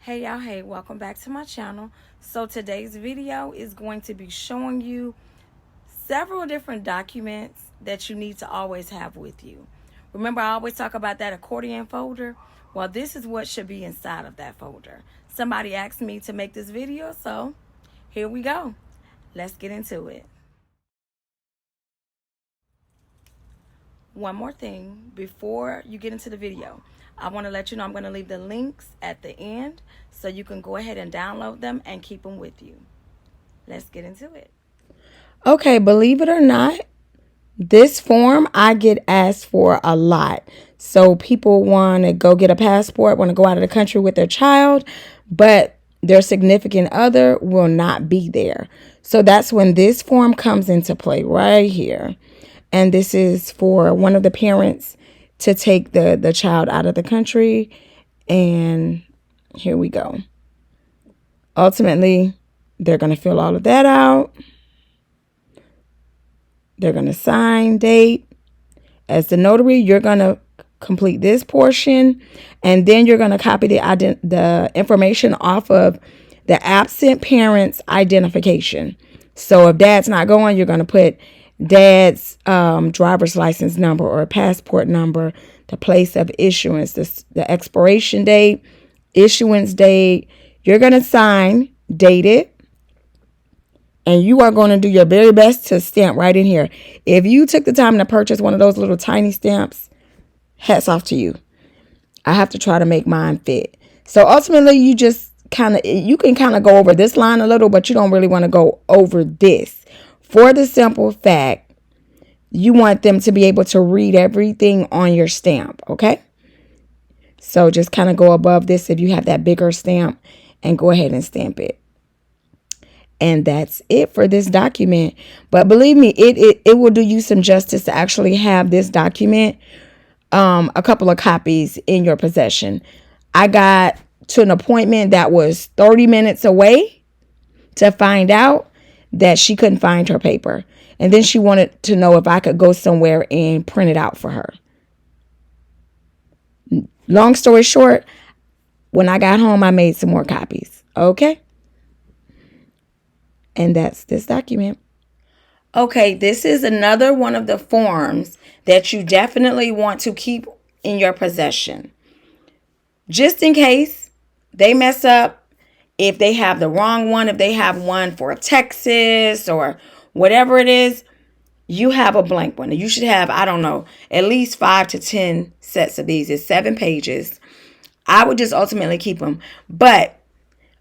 Hey y'all, hey, welcome back to my channel. So today's video is going to be showing you several different documents that you need to always have with you. Remember, I always talk about that accordion folder. Well, this is what should be inside of that folder. Somebody asked me to make this video, so here we go. Let's get into it. One more thing before you get into the video. I want to let you know I'm going to leave the links at the end so you can go ahead and download them and keep them with you. Let's get into it. Okay, believe it or not, this form I get asked for a lot. So people want to go get a passport, want to go out of the country with their child, but their significant other will not be there. So that's when this form comes into play right here. And this is for one of the parents to take the child out of the country. And here we go. Ultimately, they're going to fill all of that out. They're going to sign, date. As the notary, you're going to complete this portion. And then you're going to copy the information off of the absent parent's identification. So if dad's not going, you're going to put dad's driver's license number or passport number, the place of issuance, the expiration date, issuance date. You're going to sign, date it, and you are going to do your very best to stamp right in here. If you took the time to purchase one of those little tiny stamps, hats off to you. I have to try to make mine fit. So ultimately, you can kind of go over this line a little, but you don't really want to go over this. For the simple fact, you want them to be able to read everything on your stamp, okay? So just kind of go above this if you have that bigger stamp and go ahead and stamp it. And that's it for this document. But believe me, it will do you some justice to actually have this document, a couple of copies in your possession. I got to an appointment that was 30 minutes away to find out that she couldn't find her paper. And then she wanted to know if I could go somewhere and print it out for her. Long story short, when I got home, I made some more copies. Okay? And that's this document. Okay, this is another one of the forms that you definitely want to keep in your possession. Just in case they mess up, if they have the wrong one, if they have one for Texas or whatever it is, you have a blank one. You should have, I don't know, at least 5 to 10 sets of these. It's 7 pages. I would just ultimately keep them. But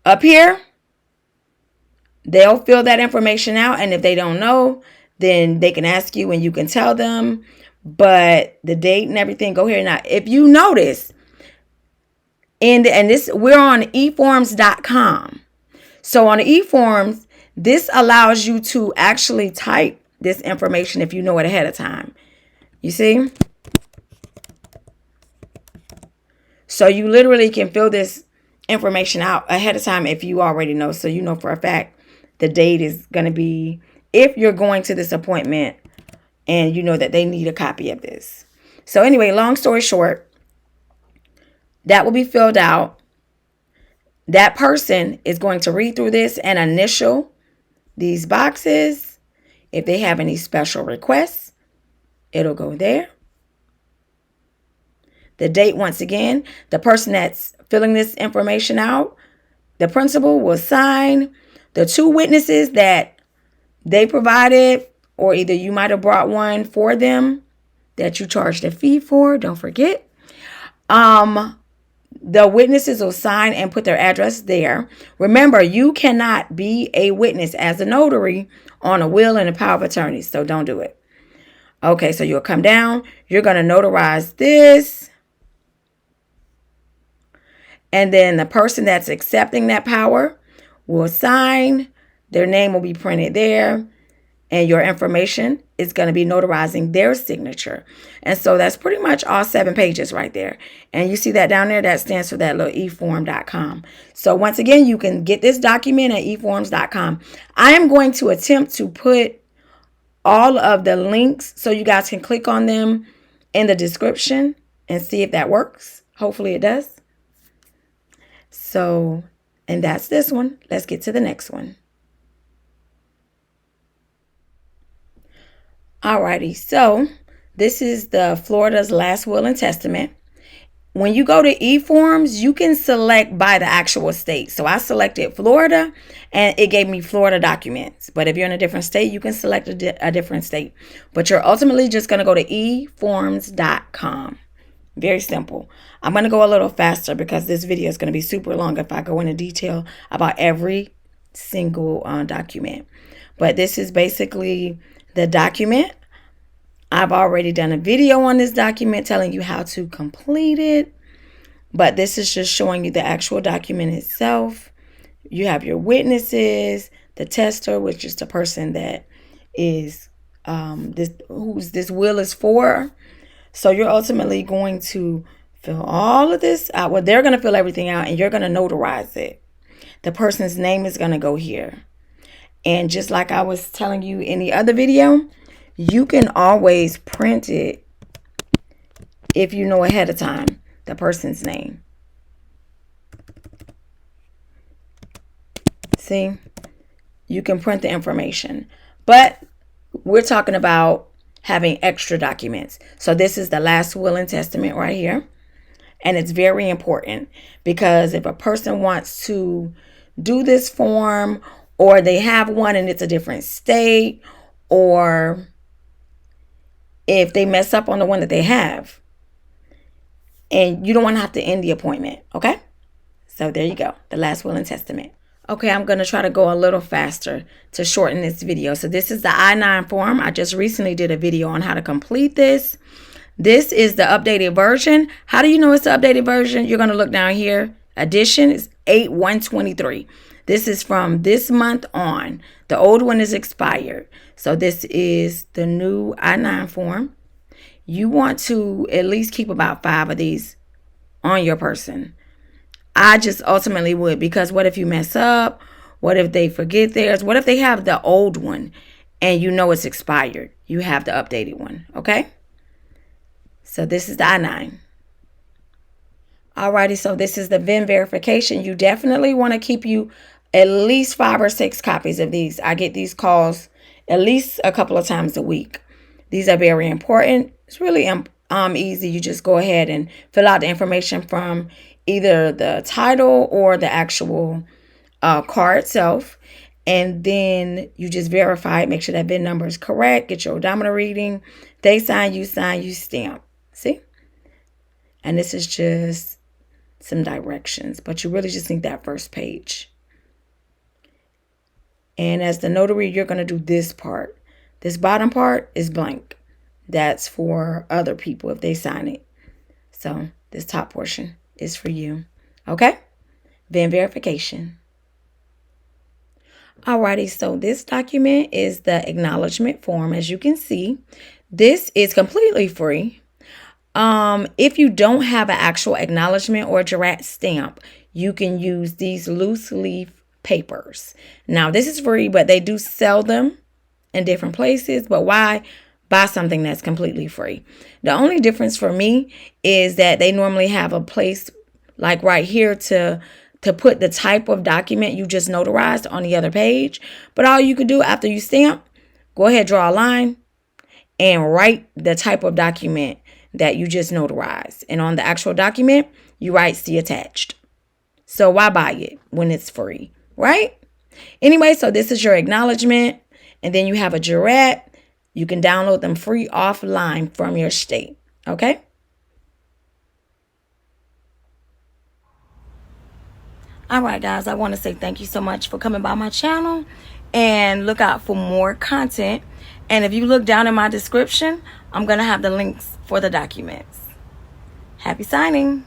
up here, they'll fill that information out. And if they don't know, then they can ask you and you can tell them. But the date and everything, go here. Now, if you notice, we're on EForms.com. So on EForms, this allows you to actually type this information if you know it ahead of time. You see? So you literally can fill this information out ahead of time if you already know. So you know for a fact the date is going to be, if you're going to this appointment and you know that they need a copy of this. So anyway, long story short, that will be filled out. That person is going to read through this and initial these boxes. If they have any special requests, it'll go there. The date, once again, the person that's filling this information out, the principal will sign. The 2 witnesses that they provided, or either you might have brought one for them that you charged a fee for, don't forget. The witnesses will sign and put their address there. Remember, you cannot be a witness as a notary on a will and a power of attorney, so don't do it. Okay, so you'll come down. You're going to notarize this. And then the person that's accepting that power will sign. Their name will be printed there. And your information is going to be notarizing their signature. And so that's pretty much all 7 pages right there. And you see that down there? That stands for that little eform.com. So once again, you can get this document at eforms.com. I am going to attempt to put all of the links so you guys can click on them in the description and see if that works. Hopefully it does. So, and that's this one. Let's get to the next one. Alrighty, so this is the Florida's last will and testament. When you go to EForms, you can select by the actual state. So I selected Florida and it gave me Florida documents. But if you're in a different state, you can select a different state. But you're ultimately just going to go to eforms.com. Very simple. I'm going to go a little faster because this video is going to be super long if I go into detail about every single document. But this is basically the document. I've already done a video on this document telling you how to complete it, but this is just showing you the actual document itself. You have your witnesses, the tester, which is the person that is whose this will is for. So you're ultimately going to fill all of this out. Well, they're going to fill everything out and you're going to notarize it. The person's name is going to go here. And just like I was telling you in the other video, you can always print it if you know ahead of time the person's name. See, you can print the information, but we're talking about having extra documents. So this is the last will and testament right here. And it's very important because if a person wants to do this form, or they have one and it's a different state, or if they mess up on the one that they have, and you don't want to have to end the appointment, okay? So there you go, the last will and testament. Okay, I'm going to try to go a little faster to shorten this video. So this is the I-9 form. I just recently did a video on how to complete this. This is the updated version. How do you know it's the updated version? You're going to look down here. Edition is 8/123. This is from this month on. The old one is expired. So this is the new I-9 form. You want to at least keep about 5 of these on your person. I just ultimately would, because what if you mess up? What if they forget theirs? What if they have the old one and you know it's expired? You have the updated one, okay? So this is the I-9. Alrighty, so this is the VIN verification. You definitely want to keep you at least 5 or 6 copies of these. I get these calls at least a couple of times a week. These are very important. It's really easy. You just go ahead and fill out the information from either the title or the actual car itself. And then you just verify it, make sure that VIN number is correct, get your odometer reading. They sign, you stamp. See? And this is just some directions, but you really just need that first page. And as the notary, you're going to do this part. This bottom part is blank. That's for other people if they sign it. So this top portion is for you. Okay? VIN verification. Alrighty, so this document is the acknowledgement form. As you can see, this is completely free. If you don't have an actual acknowledgement or a direct stamp, you can use these loose leaf papers. Now, this is free, but they do sell them in different places. But why buy something that's completely free? The only difference for me is that they normally have a place like right here to put the type of document you just notarized on the other page. But all you could do after you stamp, go ahead, draw a line and write the type of document that you just notarized. And on the actual document, you write "see attached." So why buy it when it's free, right? Anyway, so this is your acknowledgement. And then you have a jurat. You can download them free offline from your state. Okay? All right, guys, I want to say thank you so much for coming by my channel, and look out for more content. And if you look down in my description, I'm going to have the links for the documents. Happy signing.